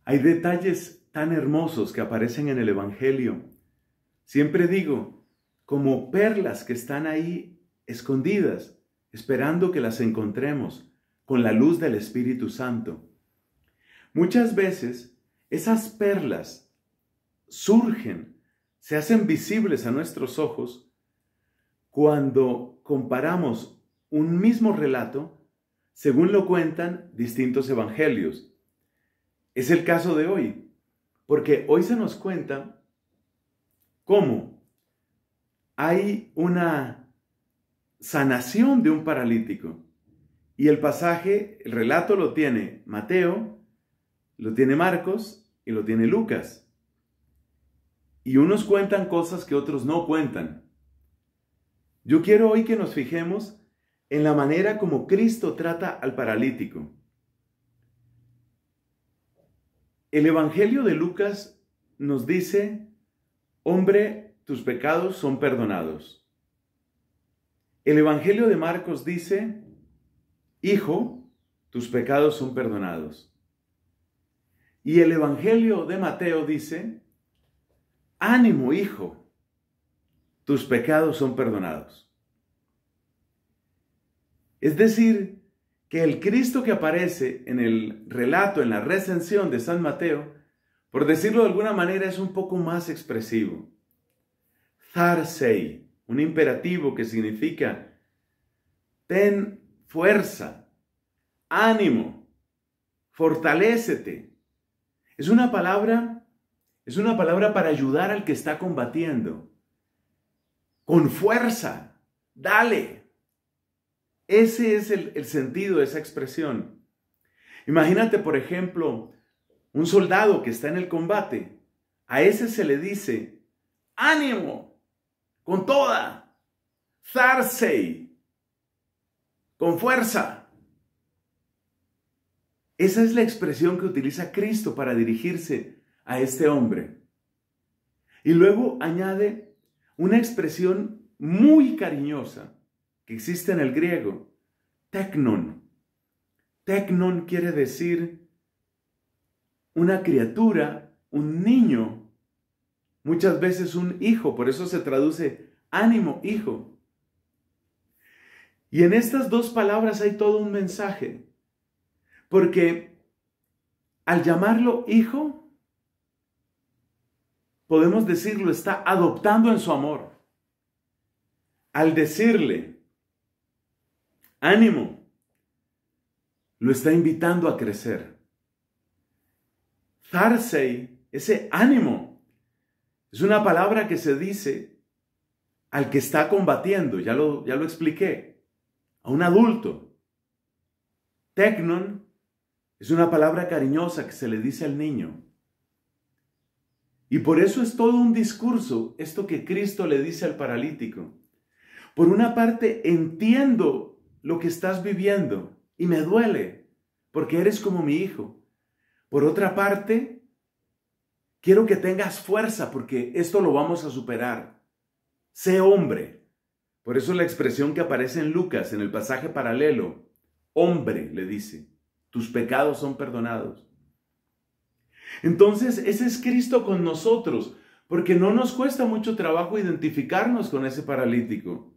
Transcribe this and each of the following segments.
Hay detalles tan hermosos que aparecen en el Evangelio. Siempre digo, como perlas que están ahí escondidas, esperando que las encontremos con la luz del Espíritu Santo. Muchas veces esas perlas surgen, se hacen visibles a nuestros ojos cuando comparamos un mismo relato según lo cuentan distintos evangelios. Es el caso de hoy, porque hoy se nos cuenta cómo hay una sanación de un paralítico. Y el pasaje, el relato lo tiene Mateo, lo tiene Marcos y lo tiene Lucas. Y unos cuentan cosas que otros no cuentan. Yo quiero hoy que nos fijemos en la manera como Cristo trata al paralítico. El Evangelio de Lucas nos dice, hombre, tus pecados son perdonados. El Evangelio de Marcos dice, hijo, tus pecados son perdonados. Y el Evangelio de Mateo dice, ánimo, hijo, tus pecados son perdonados. Es decir, que el Cristo que aparece en el relato, en la recensión de San Mateo, por decirlo de alguna manera, es un poco más expresivo. Tharsei, un imperativo que significa ten fuerza, ánimo, fortalécete. Es una palabra para ayudar al que está combatiendo. Con fuerza, dale. Ese es el sentido de esa expresión. Imagínate, por ejemplo, un soldado que está en el combate. A ese se le dice, ánimo, con toda, tharsei, con fuerza. Esa es la expresión que utiliza Cristo para dirigirse a este hombre. Y luego añade una expresión muy cariñosa que existe en el griego, teknon. Teknon quiere decir una criatura, un niño, muchas veces un hijo, por eso se traduce ánimo, hijo. Y en estas dos palabras hay todo un mensaje, porque al llamarlo hijo, podemos decirlo, está adoptando en su amor. Al decirle, ánimo, lo está invitando a crecer. Tharsei, ese ánimo, es una palabra que se dice al que está combatiendo, ya lo expliqué, a un adulto. Teknon es una palabra cariñosa que se le dice al niño. Y por eso es todo un discurso esto que Cristo le dice al paralítico. Por una parte, entiendo lo que estás viviendo y me duele porque eres como mi hijo. Por otra parte, quiero que tengas fuerza porque esto lo vamos a superar. Sé hombre. Por eso la expresión que aparece en Lucas, en el pasaje paralelo, hombre, le dice, tus pecados son perdonados. Entonces, ese es Cristo con nosotros, porque no nos cuesta mucho trabajo identificarnos con ese paralítico.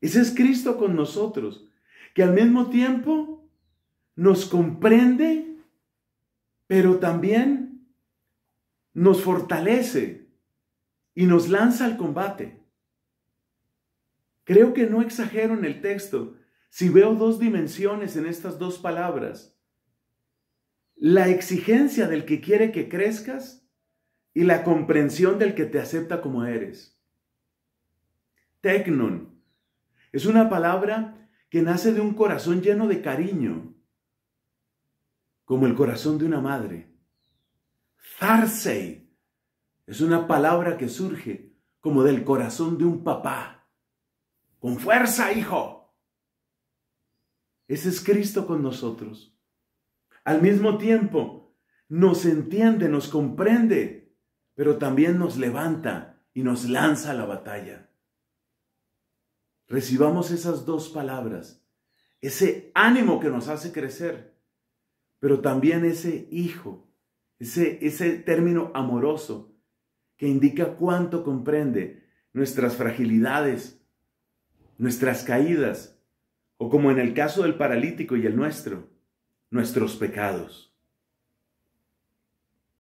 Ese es Cristo con nosotros, que al mismo tiempo nos comprende, pero también nos fortalece y nos lanza al combate. Creo que no exagero en el texto si veo dos dimensiones en estas dos palabras. La exigencia del que quiere que crezcas y la comprensión del que te acepta como eres. Teknon es una palabra que nace de un corazón lleno de cariño, como el corazón de una madre. Tharsei es una palabra que surge como del corazón de un papá. Con fuerza, hijo. Ese es Cristo con nosotros. Al mismo tiempo, nos entiende, nos comprende, pero también nos levanta y nos lanza a la batalla. Recibamos esas dos palabras, ese ánimo que nos hace crecer, pero también ese hijo ese término amoroso que indica cuánto comprende nuestras fragilidades, nuestras caídas, o como en el caso del paralítico y el nuestro, nuestros pecados.